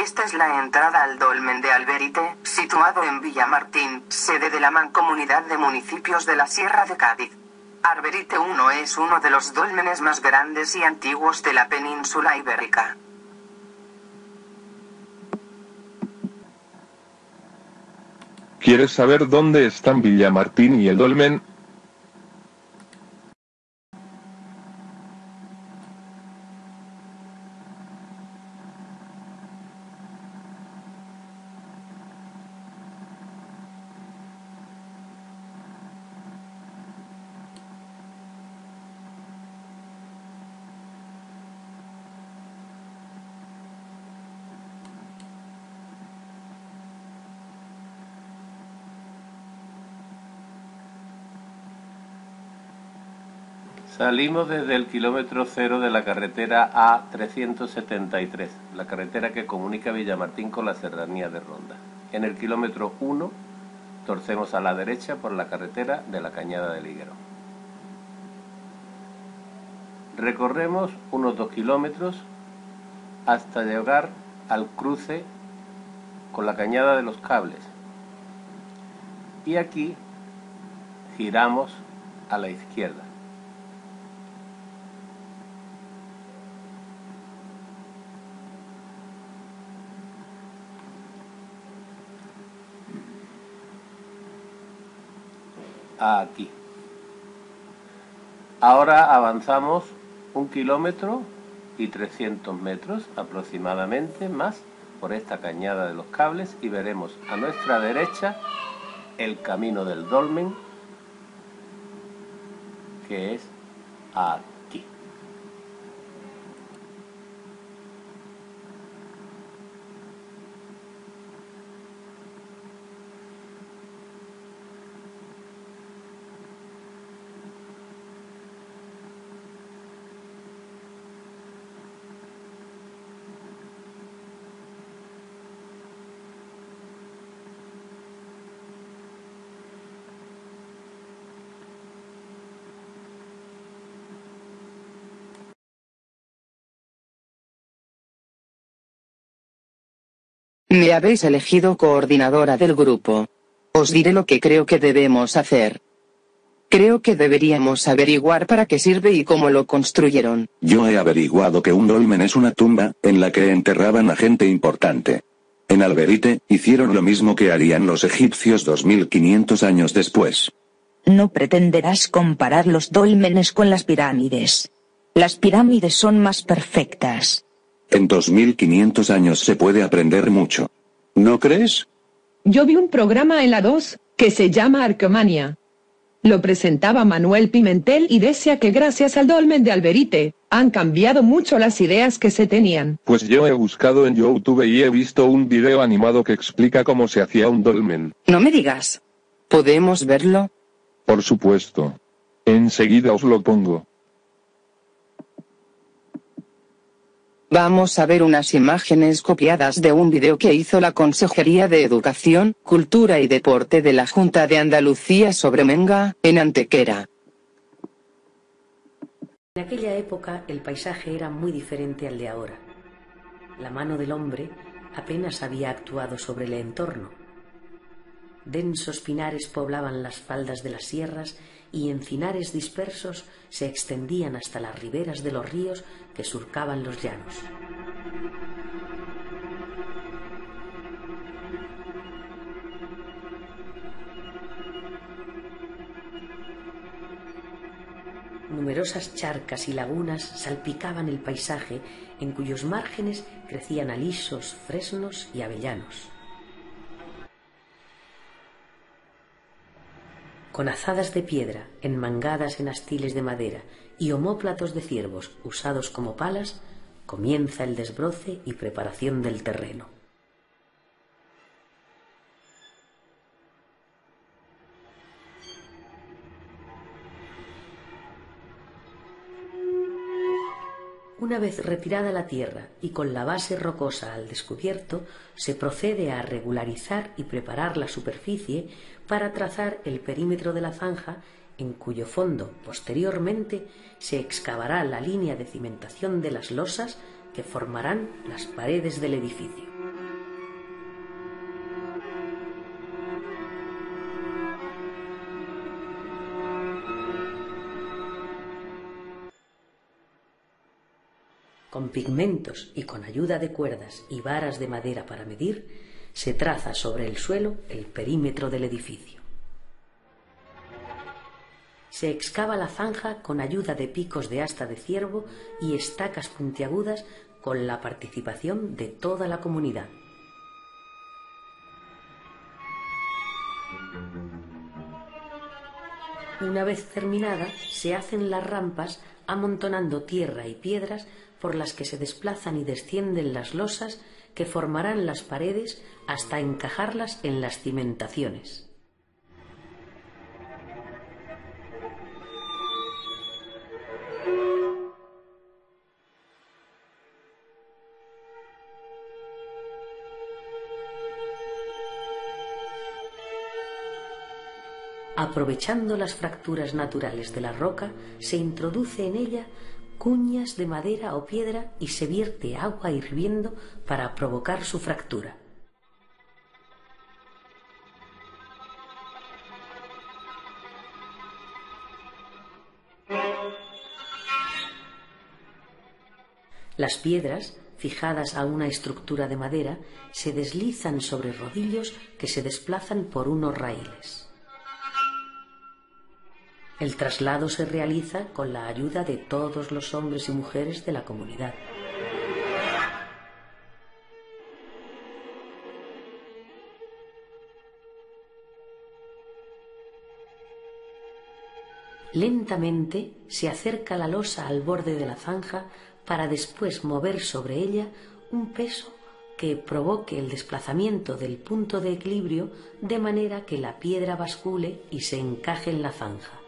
Esta es la entrada al dolmen de Alberite, situado en Villamartín, sede de la Mancomunidad de Municipios de la Sierra de Cádiz. Alberite I es uno de los dólmenes más grandes y antiguos de la península ibérica. ¿Quieres saber dónde están Villamartín y el dolmen? Salimos desde el kilómetro 0 de la carretera A373, la carretera que comunica Villamartín con la serranía de Ronda. En el kilómetro 1 torcemos a la derecha por la carretera de la Cañada del Higuero. Recorremos unos 2 kilómetros hasta llegar al cruce con la Cañada de los Cables. Y aquí giramos a la izquierda. Aquí. Ahora avanzamos 1 kilómetro y 300 metros aproximadamente más por esta Cañada de los Cables y veremos a nuestra derecha el camino del dolmen, que es aquí. Me habéis elegido coordinadora del grupo. Os diré lo que creo que debemos hacer. Creo que deberíamos averiguar para qué sirve y cómo lo construyeron. Yo he averiguado que un dolmen es una tumba, en la que enterraban a gente importante. En Alberite, hicieron lo mismo que harían los egipcios 2500 años después. No pretenderás comparar los dólmenes con las pirámides. Las pirámides son más perfectas. En 2500 años se puede aprender mucho. ¿No crees? Yo vi un programa en la 2, que se llama Arqueomania. Lo presentaba Manuel Pimentel y decía que gracias al dolmen de Alberite, han cambiado mucho las ideas que se tenían. Pues yo he buscado en YouTube y he visto un video animado que explica cómo se hacía un dolmen. No me digas. ¿Podemos verlo? Por supuesto. Enseguida os lo pongo. Vamos a ver unas imágenes copiadas de un video que hizo la Consejería de Educación, Cultura y Deporte de la Junta de Andalucía sobre Menga, en Antequera. En aquella época el paisaje era muy diferente al de ahora. La mano del hombre apenas había actuado sobre el entorno. Densos pinares poblaban las faldas de las sierras y encinares dispersos se extendían hasta las riberas de los ríos que surcaban los llanos. Numerosas charcas y lagunas salpicaban el paisaje, en cuyos márgenes crecían alisos, fresnos y avellanos. Con azadas de piedra, enmangadas en astiles de madera y omóplatos de ciervos usados como palas, comienza el desbroce y preparación del terreno. Una vez retirada la tierra y con la base rocosa al descubierto, se procede a regularizar y preparar la superficie para trazar el perímetro de la zanja, en cuyo fondo, posteriormente, se excavará la línea de cimentación de las losas que formarán las paredes del edificio. Con pigmentos y con ayuda de cuerdas y varas de madera para medir, se traza sobre el suelo el perímetro del edificio. Se excava la zanja con ayuda de picos de asta de ciervo y estacas puntiagudas con la participación de toda la comunidad. Una vez terminada, se hacen las rampas amontonando tierra y piedras por las que se desplazan y descienden las losas que formarán las paredes hasta encajarlas en las cimentaciones. Aprovechando las fracturas naturales de la roca, se introduce en ella cuñas de madera o piedra y se vierte agua hirviendo para provocar su fractura. Las piedras, fijadas a una estructura de madera, se deslizan sobre rodillos que se desplazan por unos raíles. El traslado se realiza con la ayuda de todos los hombres y mujeres de la comunidad. Lentamente se acerca la losa al borde de la zanja para después mover sobre ella un peso que provoque el desplazamiento del punto de equilibrio de manera que la piedra bascule y se encaje en la zanja.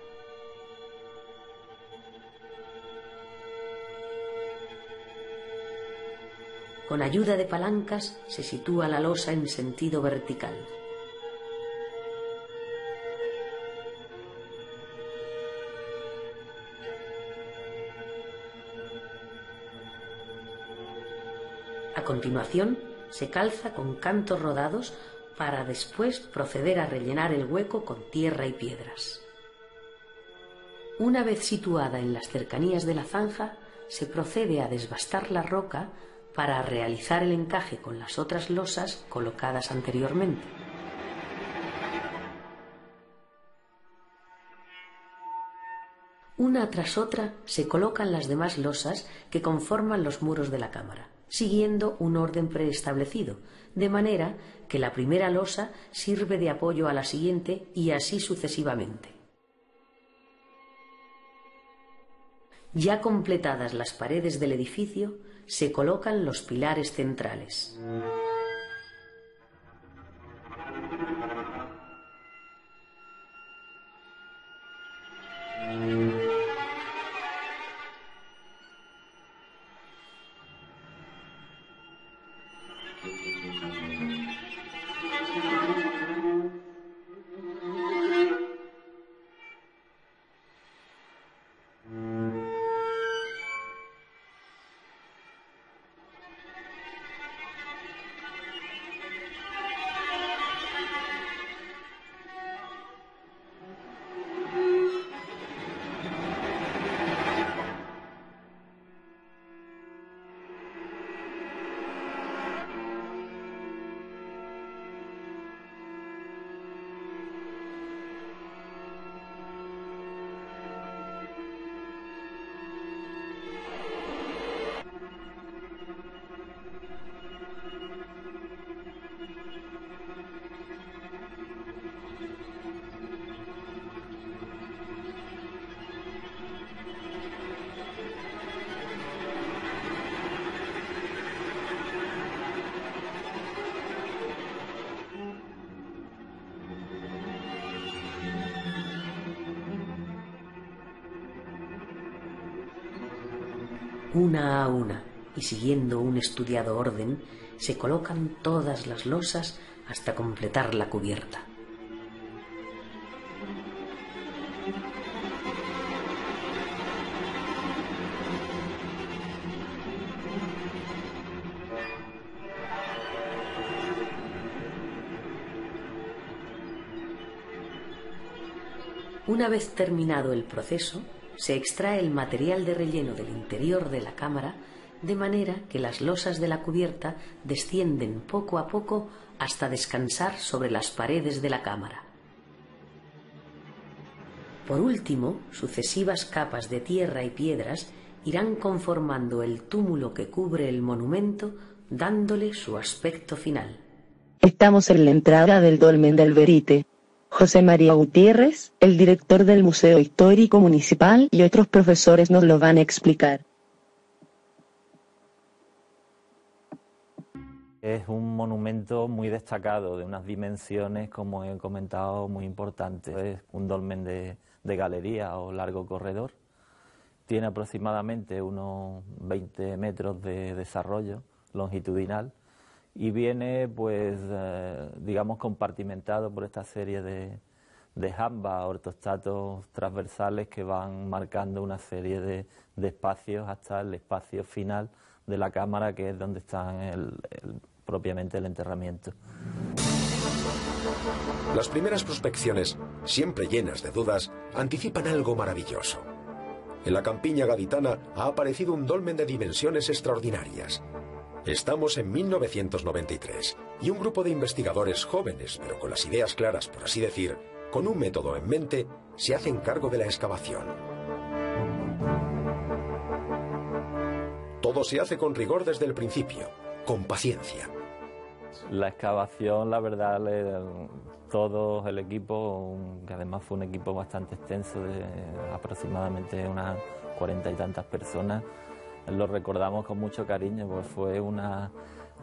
Con ayuda de palancas se sitúa la losa en sentido vertical. A continuación, se calza con cantos rodados para después proceder a rellenar el hueco con tierra y piedras. Una vez situada en las cercanías de la zanja, se procede a desbastar la roca para realizar el encaje con las otras losas colocadas anteriormente. Una tras otra se colocan las demás losas que conforman los muros de la cámara, siguiendo un orden preestablecido, de manera que la primera losa sirve de apoyo a la siguiente y así sucesivamente. Ya completadas las paredes del edificio, se colocan los pilares centrales. Una a una, y siguiendo un estudiado orden, se colocan todas las losas hasta completar la cubierta. Una vez terminado el proceso, se extrae el material de relleno del interior de la cámara de manera que las losas de la cubierta descienden poco a poco hasta descansar sobre las paredes de la cámara. Por último, sucesivas capas de tierra y piedras irán conformando el túmulo que cubre el monumento, dándole su aspecto final. Estamos en la entrada del Dolmen de Alberite. José María Gutiérrez, el director del Museo Histórico Municipal, y otros profesores nos lo van a explicar. Es un monumento muy destacado, de unas dimensiones, como he comentado, muy importantes. Es un dolmen de galería o largo corredor. Tiene aproximadamente unos 20 metros de desarrollo longitudinal y viene, pues, digamos, compartimentado por esta serie de jambas, ortostatos transversales que van marcando una serie de espacios hasta el espacio final de la cámara, que es donde está propiamente el enterramiento. Las primeras prospecciones, siempre llenas de dudas, anticipan algo maravilloso. En la campiña gaditana ha aparecido un dolmen de dimensiones extraordinarias. Estamos en 1993 y un grupo de investigadores jóvenes, pero con las ideas claras, por así decir, con un método en mente, se hacen cargo de la excavación. Todo se hace con rigor desde el principio, con paciencia. La excavación, la verdad, todo el equipo, que además fue un equipo bastante extenso, de aproximadamente unas 40 y tantas personas, lo recordamos con mucho cariño, pues fue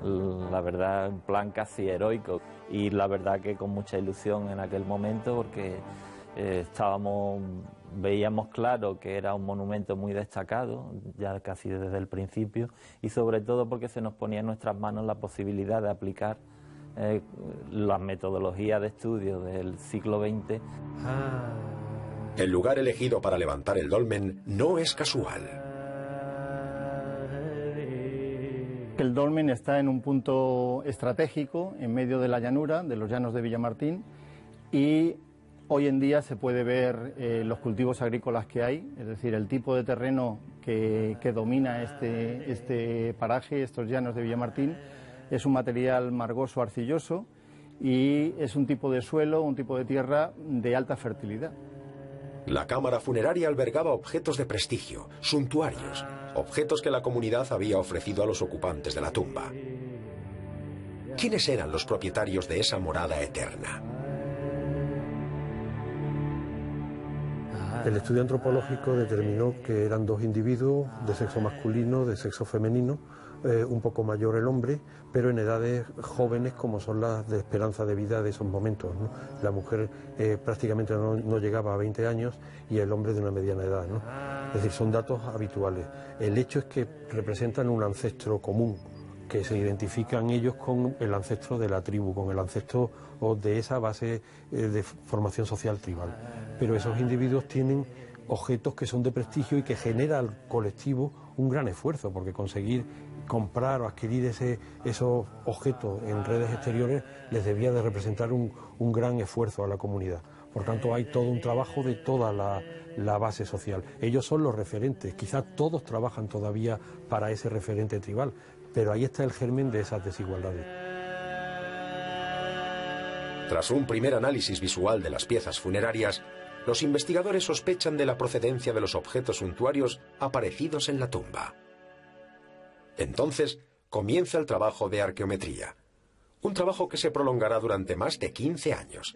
la verdad, un plan casi heroico, y la verdad que con mucha ilusión en aquel momento, porque veíamos claro que era un monumento muy destacado, ya casi desde el principio, y sobre todo porque se nos ponía en nuestras manos la posibilidad de aplicar la metodología de estudio del siglo XX. El lugar elegido para levantar el dolmen no es casual. El dolmen está en un punto estratégico, en medio de la llanura, de los llanos de Villamartín, y hoy en día se puede ver los cultivos agrícolas que hay, es decir, el tipo de terreno que domina este paraje, estos llanos de Villamartín, es un material margoso arcilloso y es un tipo de suelo, un tipo de tierra de alta fertilidad. La cámara funeraria albergaba objetos de prestigio, suntuarios, objetos que la comunidad había ofrecido a los ocupantes de la tumba. ¿Quiénes eran los propietarios de esa morada eterna? El estudio antropológico determinó que eran dos individuos de sexo masculino, de sexo femenino, un poco mayor el hombre, pero en edades jóvenes como son las de esperanza de vida de esos momentos, ¿no? La mujer prácticamente no llegaba a 20 años y el hombre de una mediana edad, ¿no? Es decir, son datos habituales. El hecho es que representan un ancestro común, que se identifican ellos con el ancestro de la tribu, con el ancestro de esa base de formación social tribal. Pero esos individuos tienen objetos que son de prestigio y que genera al colectivo un gran esfuerzo, porque conseguir comprar o adquirir esos objetos en redes exteriores les debía de representar un gran esfuerzo a la comunidad. Por tanto, hay todo un trabajo de toda la base social. Ellos son los referentes, quizás todos trabajan todavía para ese referente tribal, pero ahí está el germen de esas desigualdades. Tras un primer análisis visual de las piezas funerarias, los investigadores sospechan de la procedencia de los objetos suntuarios aparecidos en la tumba. Entonces comienza el trabajo de arqueometría, un trabajo que se prolongará durante más de 15 años.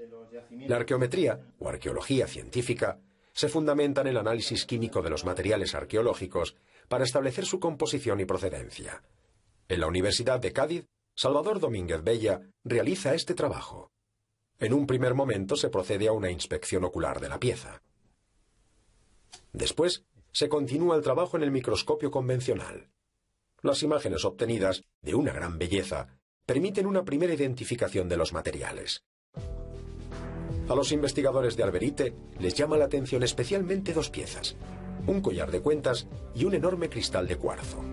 La arqueometría, o arqueología científica, se fundamenta en el análisis químico de los materiales arqueológicos para establecer su composición y procedencia. En la Universidad de Cádiz, Salvador Domínguez Bella realiza este trabajo. En un primer momento se procede a una inspección ocular de la pieza. Después, se continúa el trabajo en el microscopio convencional. Las imágenes obtenidas, de una gran belleza, permiten una primera identificación de los materiales. A los investigadores de Alberite les llama la atención especialmente dos piezas, un collar de cuentas y un enorme cristal de cuarzo.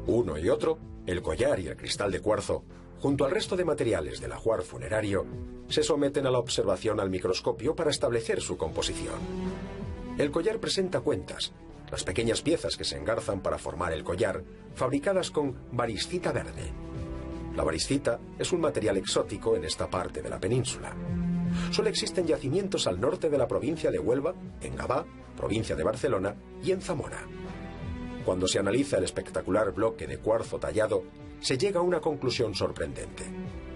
Uno y otro, el collar y el cristal de cuarzo, junto al resto de materiales del ajuar funerario, se someten a la observación al microscopio para establecer su composición. El collar presenta cuentas, las pequeñas piezas que se engarzan para formar el collar, fabricadas con variscita verde. La variscita es un material exótico en esta parte de la península. Solo existen yacimientos al norte de la provincia de Huelva, en Gavá, provincia de Barcelona, y en Zamora. Cuando se analiza el espectacular bloque de cuarzo tallado, se llega a una conclusión sorprendente.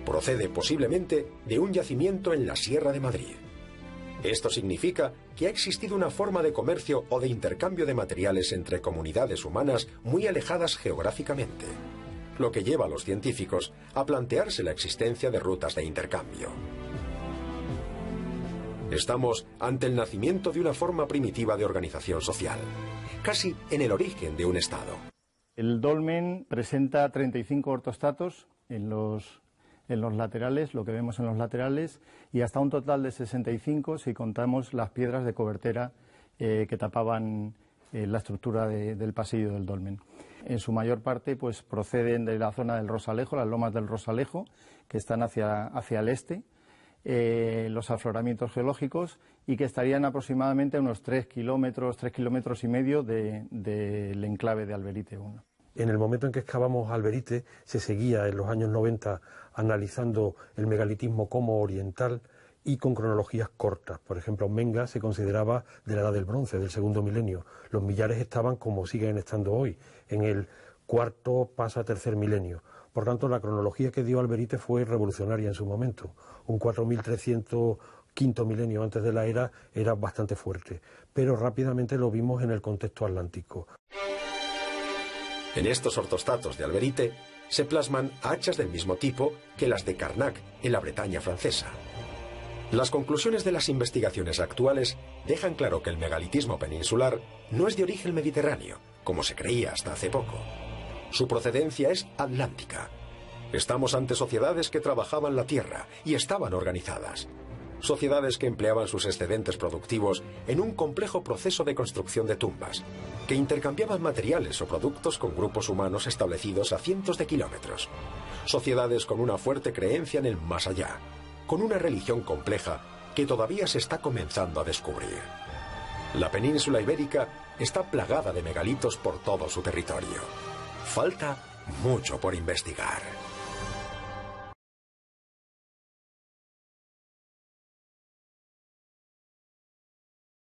Procede posiblemente de un yacimiento en la Sierra de Madrid. Esto significa que ha existido una forma de comercio o de intercambio de materiales entre comunidades humanas muy alejadas geográficamente, lo que lleva a los científicos a plantearse la existencia de rutas de intercambio. Estamos ante el nacimiento de una forma primitiva de organización social, casi en el origen de un Estado. El dolmen presenta 35 ortostatos en los laterales, lo que vemos en los laterales, y hasta un total de 65 si contamos las piedras de cobertera que tapaban la estructura del pasillo del dolmen. En su mayor parte pues proceden de la zona del Rosalejo, las lomas del Rosalejo, que están hacia el este, los afloramientos geológicos, y que estarían aproximadamente a unos 3 kilómetros y medio del enclave de Alberite 1. En el momento en que excavamos Alberite, se seguía en los años 90 analizando el megalitismo como oriental y con cronologías cortas. Por ejemplo, Menga se consideraba de la Edad del Bronce, del segundo milenio. Los millares estaban, como siguen estando hoy, en el cuarto pasa tercer milenio. Por tanto, la cronología que dio Alberite fue revolucionaria en su momento. Un 4300 quinto milenio antes de la era era bastante fuerte, pero rápidamente lo vimos en el contexto atlántico. En estos ortostatos de Alberite se plasman hachas del mismo tipo que las de Carnac, en la Bretaña francesa. Las conclusiones de las investigaciones actuales dejan claro que el megalitismo peninsular no es de origen mediterráneo, como se creía hasta hace poco. Su procedencia es atlántica. Estamos ante sociedades que trabajaban la tierra y estaban organizadas. Sociedades que empleaban sus excedentes productivos en un complejo proceso de construcción de tumbas, que intercambiaban materiales o productos con grupos humanos establecidos a cientos de kilómetros. Sociedades con una fuerte creencia en el más allá, con una religión compleja que todavía se está comenzando a descubrir. La península ibérica está plagada de megalitos por todo su territorio. Falta mucho por investigar.